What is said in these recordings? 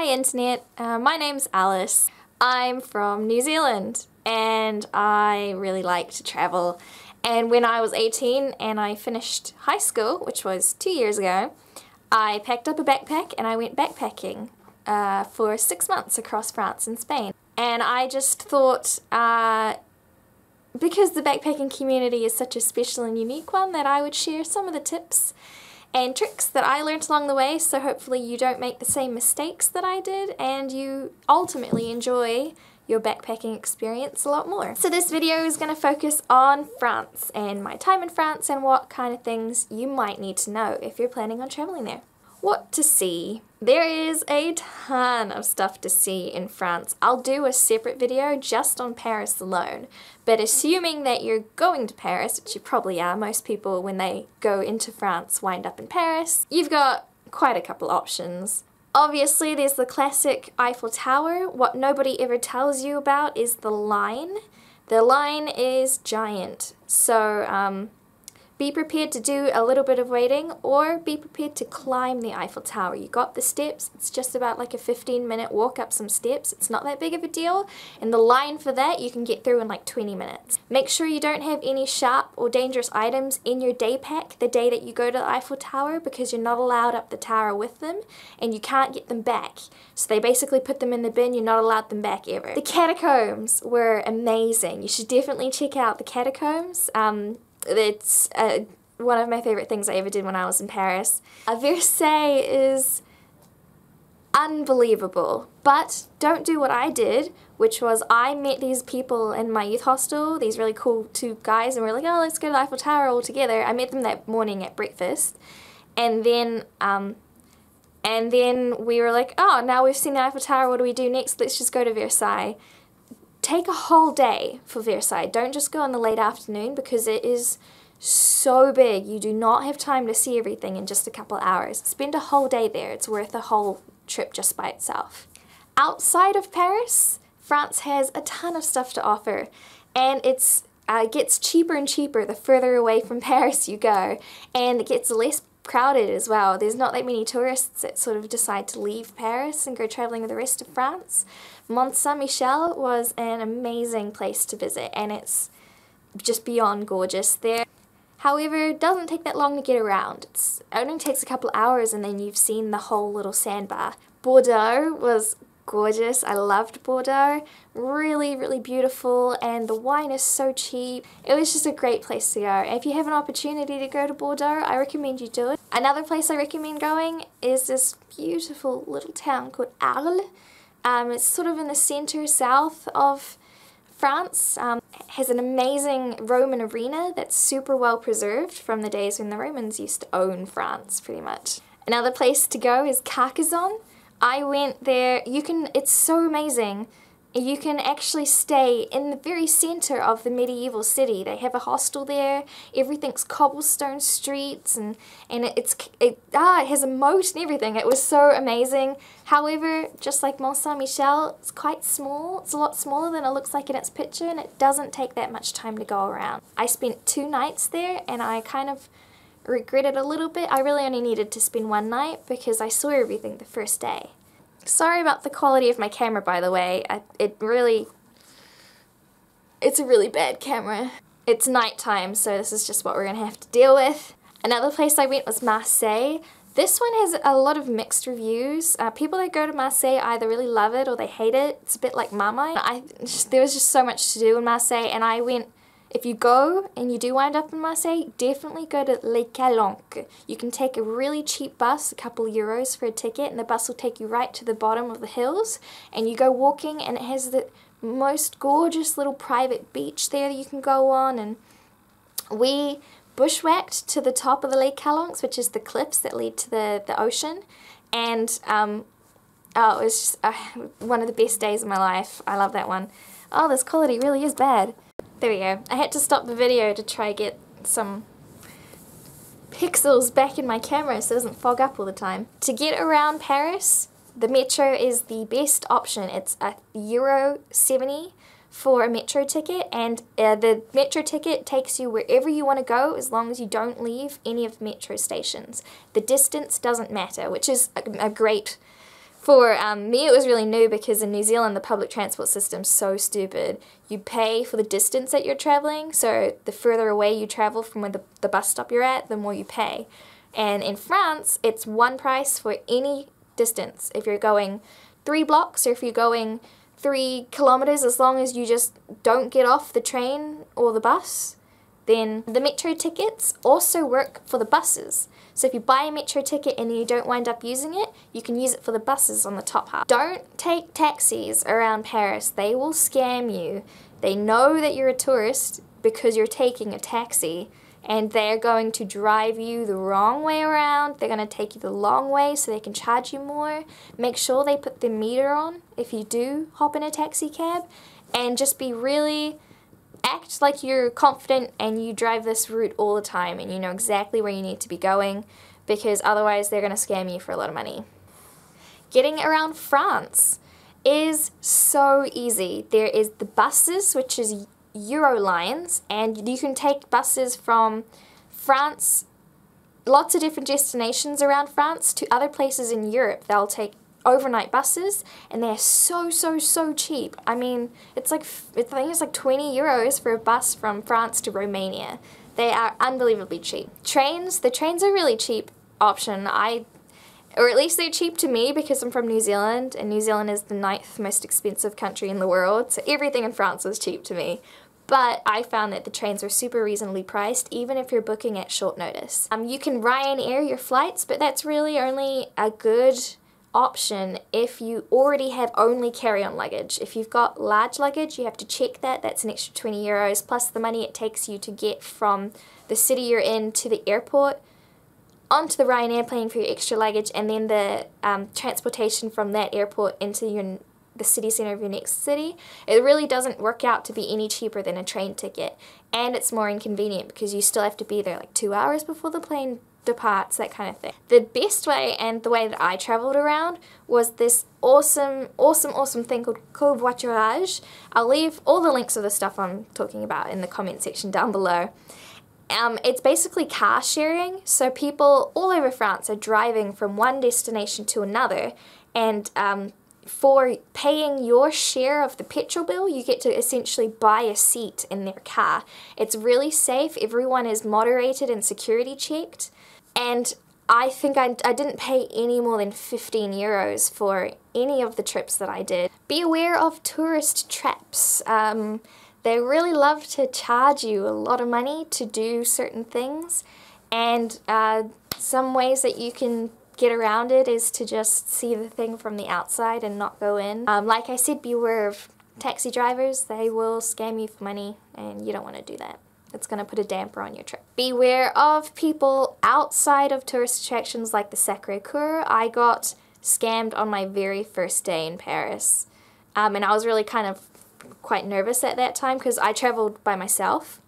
Hi Internet, my name's Alice. I'm from New Zealand and I really like to travel, and when I was 18 and I finished high school, which was 2 years ago, I packed up a backpack and I went backpacking for 6 months across France and Spain. And I just thought, because the backpacking community is such a special and unique one, that I would share some of the tips and tricks that I learnt along the way, so hopefully you don't make the same mistakes that I did and you ultimately enjoy your backpacking experience a lot more. So this video is going to focus on France and my time in France and what kind of things you might need to know if you're planning on traveling there. What to see? There is a ton of stuff to see in France. I'll do a separate video just on Paris alone, but assuming that you're going to Paris, which you probably are, most people when they go into France wind up in Paris, you've got quite a couple options. Obviously there's the classic Eiffel Tower. What nobody ever tells you about is the line. The line is giant, so be prepared to do a little bit of waiting or be prepared to climb the Eiffel Tower. You got the steps, it's just about like a 15-minute walk up some steps. It's not that big of a deal, and the line for that you can get through in like 20 minutes. Make sure you don't have any sharp or dangerous items in your day pack the day that you go to the Eiffel Tower, because you're not allowed up the tower with them and you can't get them back. So they basically put them in the bin, you're not allowed them back ever. The catacombs were amazing. You should definitely check out the catacombs. It's one of my favorite things I ever did when I was in Paris. Versailles is unbelievable, but don't do what I did, which was I met these people in my youth hostel, these really cool two guys, and we're like, oh, let's go to the Eiffel Tower all together. I met them that morning at breakfast, and then we were like, oh, now we've seen the Eiffel Tower, what do we do next? Let's just go to Versailles. Take a whole day for Versailles. Don't just go in the late afternoon because it is so big. You do not have time to see everything in just a couple hours. Spend a whole day there. It's worth a whole trip just by itself. Outside of Paris, France has a ton of stuff to offer, and it gets cheaper and cheaper the further away from Paris you go, and it gets less crowded as well. There's not that many tourists that sort of decide to leave Paris and go traveling with the rest of France. Mont St Michel was an amazing place to visit, and it's just beyond gorgeous there. However, it doesn't take that long to get around. It only takes a couple hours and then you've seen the whole little sandbar. Bordeaux was gorgeous. I loved Bordeaux. Really, really beautiful, and the wine is so cheap. It was just a great place to go. If you have an opportunity to go to Bordeaux, I recommend you do it. Another place I recommend going is this beautiful little town called Arles. It's sort of in the center south of France. It has an amazing Roman arena that's super well preserved from the days when the Romans used to own France, pretty much. Another place to go is Carcassonne. I went there. It's so amazing. You can actually stay in the very center of the medieval city. They have a hostel there. Everything's cobblestone streets, and it has a moat and everything. It was so amazing. However, just like Mont St Michel, it's quite small. It's a lot smaller than it looks like in its picture, and it doesn't take that much time to go around. I spent 2 nights there, and I kind of regret it a little bit. I really only needed to spend 1 night because I saw everything the first day. Sorry about the quality of my camera, by the way. It's a really bad camera. It's nighttime, so this is just what we're gonna have to deal with. Another place I went was Marseille. This one has a lot of mixed reviews. People that go to Marseille either really love it or they hate it. It's a bit like Marmite. There was just so much to do in Marseille, and I went. If you go and you do wind up in Marseille, definitely go to Les Calanques. You can take a really cheap bus, a couple euros for a ticket, and the bus will take you right to the bottom of the hills, and you go walking, and it has the most gorgeous little private beach there that you can go on. And we bushwhacked to the top of the Les Calanques, which is the cliffs that lead to the ocean, and it was just one of the best days of my life. I love that one. Oh, this quality really is bad. There we go. I had to stop the video to try get some pixels back in my camera so it doesn't fog up all the time. To get around Paris, the metro is the best option. It's €70 for a metro ticket, and the metro ticket takes you wherever you want to go as long as you don't leave any of the metro stations. The distance doesn't matter, which is a great For me, it was really new because in New Zealand, the public transport system's so stupid. You pay for the distance that you're traveling, so the further away you travel from where the bus stop you're at, the more you pay. And in France, it's one price for any distance. If you're going 3 blocks or if you're going 3 kilometers, as long as you just don't get off the train or the bus. Then the metro tickets also work for the buses. So if you buy a metro ticket and you don't wind up using it, you can use it for the buses on the top half. Don't take taxis around Paris. They will scam you. They know that you're a tourist because you're taking a taxi, and they're going to drive you the wrong way around. They're going to take you the long way so they can charge you more. Make sure they put the meter on if you do hop in a taxi cab, and just be really... act like you're confident and you drive this route all the time and you know exactly where you need to be going, because otherwise they're going to scam you for a lot of money. Getting around France is so easy. There is the buses, which is Eurolines, and you can take buses from France, lots of different destinations around France, to other places in Europe. They'll take overnight buses, and they're so cheap. I mean, I think it's like 20 euros for a bus from France to Romania. They are unbelievably cheap. Trains, the trains are a really cheap option. Or at least they're cheap to me because I'm from New Zealand, and New Zealand is the 9th most expensive country in the world, so everything in France was cheap to me. But I found that the trains were super reasonably priced, even if you're booking at short notice. You can RyanAir your flights, but that's really only a good option if you already have only carry-on luggage. If you've got large luggage, you have to check that. That's an extra 20 euros, plus the money it takes you to get from the city you're in to the airport, onto the RyanAir plane for your extra luggage, and then the transportation from that airport into the city centre of your next city. It really doesn't work out to be any cheaper than a train ticket, and it's more inconvenient because you still have to be there like 2 hours before the plane departs, that kind of thing. The best way, and the way that I travelled around, was this awesome thing called Covoiturage. I'll leave all the links of the stuff I'm talking about in the comment section down below. It's basically car sharing, so people all over France are driving from one destination to another, and for paying your share of the petrol bill, you get to essentially buy a seat in their car. It's really safe, everyone is moderated and security checked, and I think I didn't pay any more than 15 euros for any of the trips that I did. Be aware of tourist traps. They really love to charge you a lot of money to do certain things, and some ways that you can get around it is to just see the thing from the outside and not go in. Like I said, beware of taxi drivers. They will scam you for money, and you don't want to do that. It's going to put a damper on your trip. Beware of people outside of tourist attractions like the Sacré-Cœur. I got scammed on my very first day in Paris, and I was really quite nervous at that time because I traveled by myself,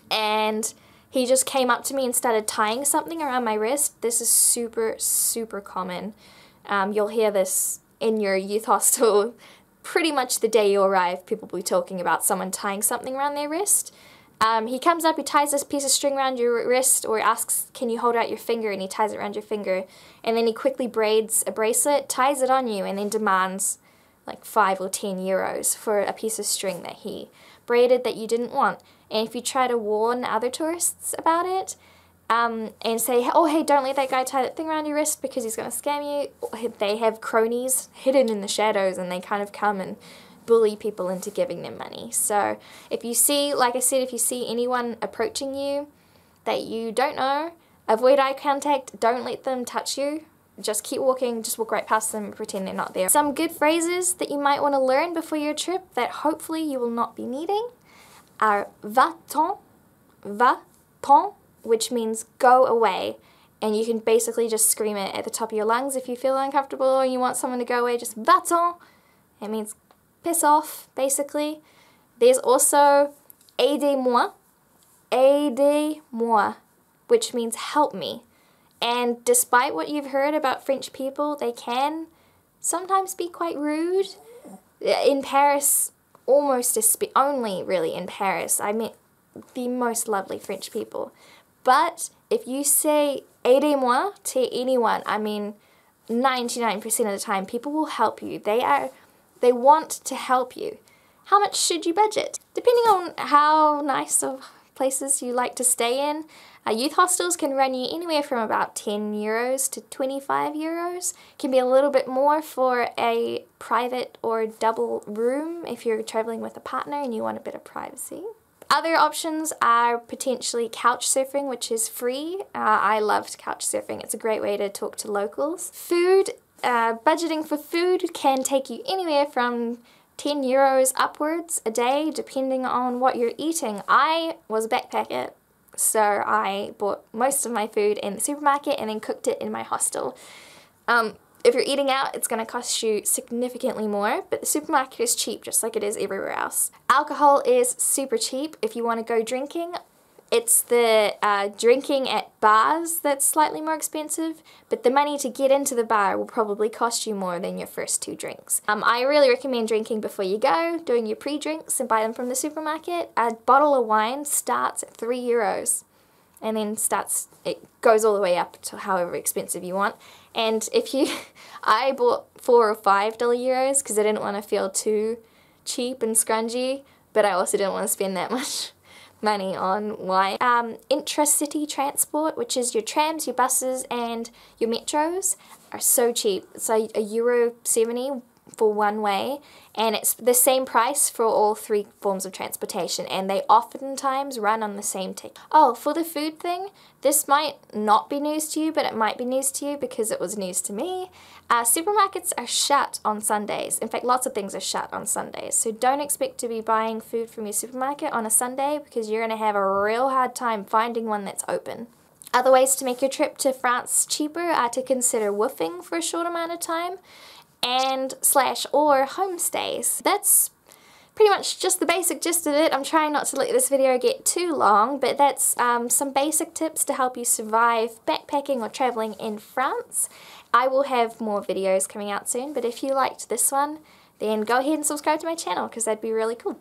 and he just came up to me and started tying something around my wrist. This is super common. You'll hear this in your youth hostel pretty much the day you arrive. People will be talking about someone tying something around their wrist. He comes up, he ties this piece of string around your wrist, or asks, can you hold out your finger, and he ties it around your finger, and then he quickly braids a bracelet, ties it on you, and then demands like 5 or 10 euros for a piece of string that he braided that you didn't want. And if you try to warn other tourists about it, and say, oh hey, don't let that guy tie that thing around your wrist because he's going to scam you, they have cronies hidden in the shadows, and they kind of come and bully people into giving them money. So if you see, like I said, if you see anyone approaching you that you don't know, avoid eye contact, don't let them touch you. Just keep walking, just walk right past them and pretend they're not there. Some good phrases that you might want to learn before your trip that hopefully you will not be needing are va-t'en, which means go away. And you can basically just scream it at the top of your lungs if you feel uncomfortable or you want someone to go away, just va-t'en. It means piss off, basically. There's also aidez-moi, which means help me. And despite what you've heard about French people, they can sometimes be quite rude. In Paris, only really in Paris, I met the most lovely French people. But if you say aidez-moi to anyone, I mean, 99% of the time, people will help you. They want to help you. How much should you budget? Depending on how nice of places you like to stay in, youth hostels can run you anywhere from about 10 euros to 25 euros. Can be a little bit more for a private or double room if you're traveling with a partner and you want a bit of privacy. Other options are potentially couch surfing, which is free. I loved couch surfing. It's a great way to talk to locals. Food, budgeting for food can take you anywhere from 10 euros upwards a day, depending on what you're eating. I was a backpacker, so I bought most of my food in the supermarket and then cooked it in my hostel. If you're eating out, it's going to cost you significantly more, but the supermarket is cheap just like it is everywhere else. Alcohol is super cheap if you want to go drinking. It's the drinking at bars that's slightly more expensive, but the money to get into the bar will probably cost you more than your first 2 drinks. I really recommend drinking before you go, doing your pre-drinks and buy them from the supermarket. A bottle of wine starts at 3 euros. And then it goes all the way up to however expensive you want. And I bought $4 or $5 euros because I didn't want to feel too cheap and scrungy, but I also didn't want to spend that much money on wine. Intra-city transport, which is your trams, your buses, and your metros, are so cheap. It's like €1.70 for one way, and it's the same price for all 3 forms of transportation, and they oftentimes run on the same ticket. Oh, for the food thing, this might not be news to you, but it might be news to you because it was news to me. Supermarkets are shut on Sundays. In fact, lots of things are shut on Sundays, so don't expect to be buying food from your supermarket on a Sunday because you're going to have a real hard time finding one that's open. Other ways to make your trip to France cheaper are to consider woofing for a short amount of time, or homestays. That's pretty much just the basic gist of it. I'm trying not to let this video get too long, but that's some basic tips to help you survive backpacking or traveling in France. I will have more videos coming out soon, but if you liked this one, then go ahead and subscribe to my channel because that'd be really cool.